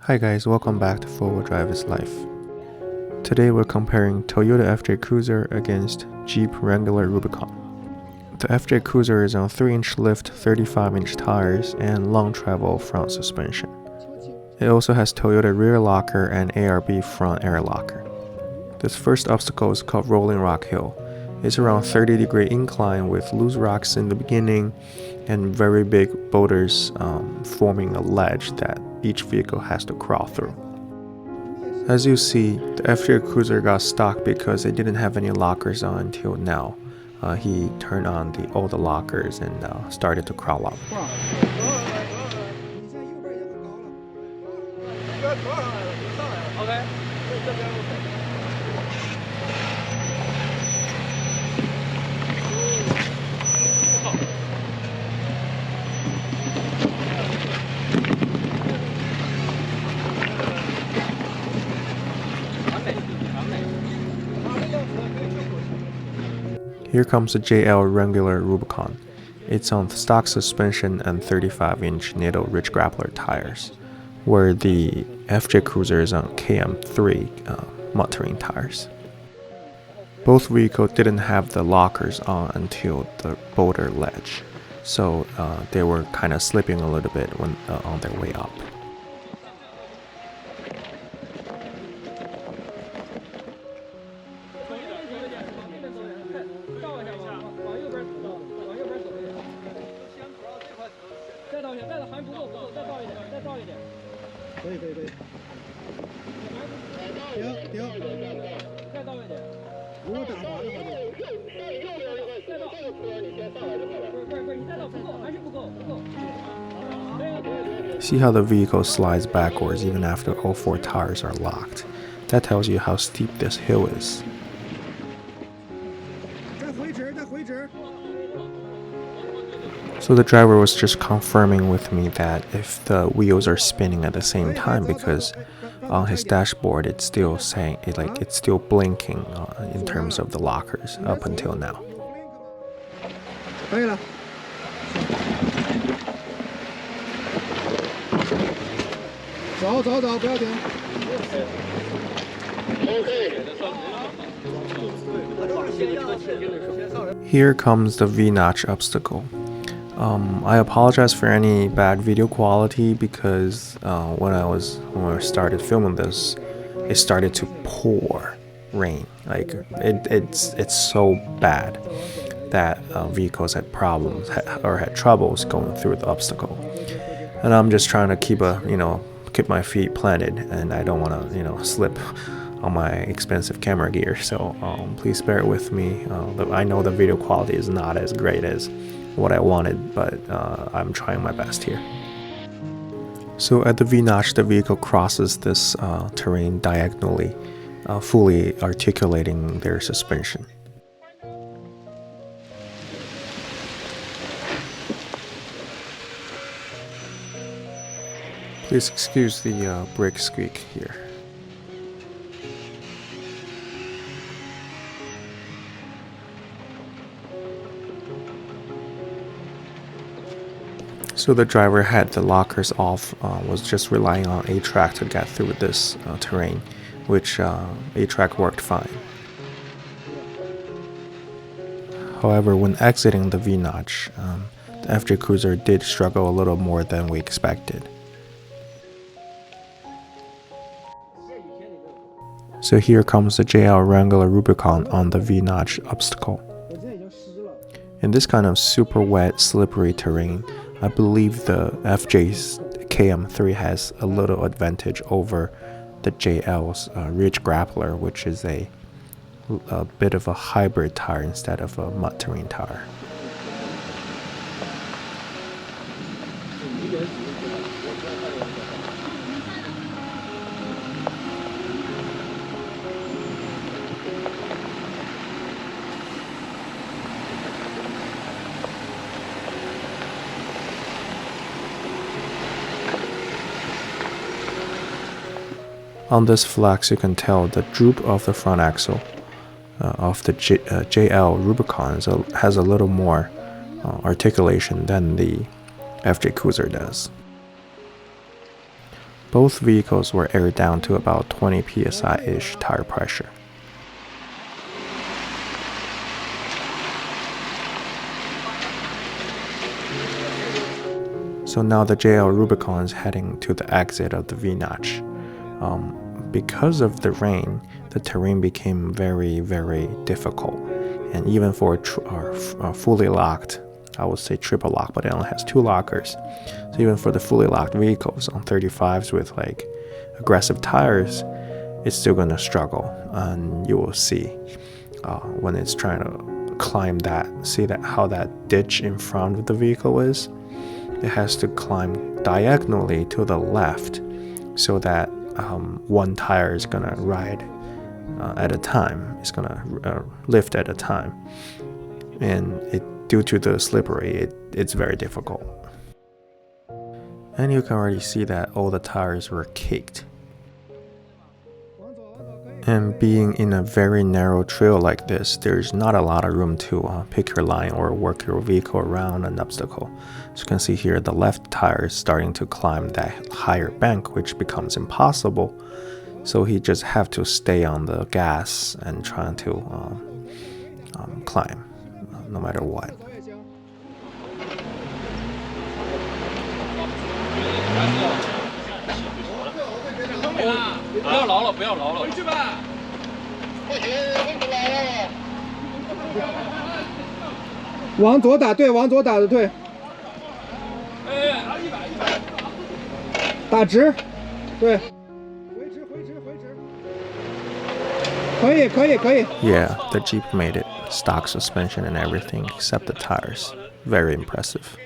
Hi guys, welcome back to 4-Wheel Drive is Life. Today we're comparing Toyota FJ Cruiser against Jeep Wrangler Rubicon. The FJ Cruiser is on 3-inch lift, 35-inch tires, and long travel front suspension. It also has Toyota rear locker and ARB front air locker. This first obstacle is called Rolling Rock Hill. It's around 30-degree incline with loose rocks in the beginning and very big boulders forming a ledge that each vehicle has to crawl through. As you see, the FJ Cruiser got stuck because it didn't have any lockers on until now. He turned on all the lockers and started to crawl up. Here comes the JL Wrangler Rubicon. It's on stock suspension and 35-inch needle ridge grappler tires, where the FJ Cruiser is on KM3 mud terrain tires. Both vehicles didn't have the lockers on until the boulder ledge, so they were kind of slipping a little bit when on their way up. See how the vehicle slides backwards even after all 4 tires are locked. That tells you how steep this hill is. So the driver was just confirming with me that if the wheels are spinning at the same time, because on his dashboard it's still saying it's still blinking in terms of the lockers up until now. Here comes the V-notch obstacle. I apologize for any bad video quality because when I started filming this, it started to pour rain. It's so bad that vehicles had problems or had troubles going through the obstacle, and I'm just trying to keep my feet planted, and I don't want to slip on my expensive camera gear. So please bear with me. I know the video quality is not as great as what I wanted, but I'm trying my best here. So at the V-notch, the vehicle crosses this terrain diagonally, fully articulating their suspension. Please excuse the brake squeak here. So the driver had the lockers off, was just relying on A-track to get through this terrain, which A-track worked fine. However, when exiting the V-notch, the FJ Cruiser did struggle a little more than we expected. So here comes the JL Wrangler Rubicon on the V-notch obstacle. In this kind of super wet, slippery terrain, I believe the FJ's KM3 has a little advantage over the JL's ridge grappler, which is a bit of a hybrid tire instead of a mud terrain tire. On this flex, you can tell the droop of the front axle of the JL Rubicon has a little more articulation than the FJ Cruiser does. Both vehicles were aired down to about 20 psi-ish tire pressure. So now the JL Rubicon is heading to the exit of the V-notch. Because of the rain, the terrain became very, very difficult. And even for fully locked, I would say triple lock, but it only has 2 lockers. So even for the fully locked vehicles on 35s with like aggressive tires, it's still gonna struggle. And you will see when it's trying to climb that, see that how that ditch in front of the vehicle is. It has to climb diagonally to the left so that one tire is gonna ride at a time. It's gonna lift at a time, and due to the slippery, it's very difficult. And you can already see that all the tires were caked. And being in a very narrow trail like this, there's not a lot of room to pick your line or work your vehicle around an obstacle. So you can see here the left tire is starting to climb that higher bank, which becomes impossible. So he just have to stay on the gas and trying to climb, no matter what. Yeah, the Jeep made it. Stock suspension and everything except the tires. Very impressive.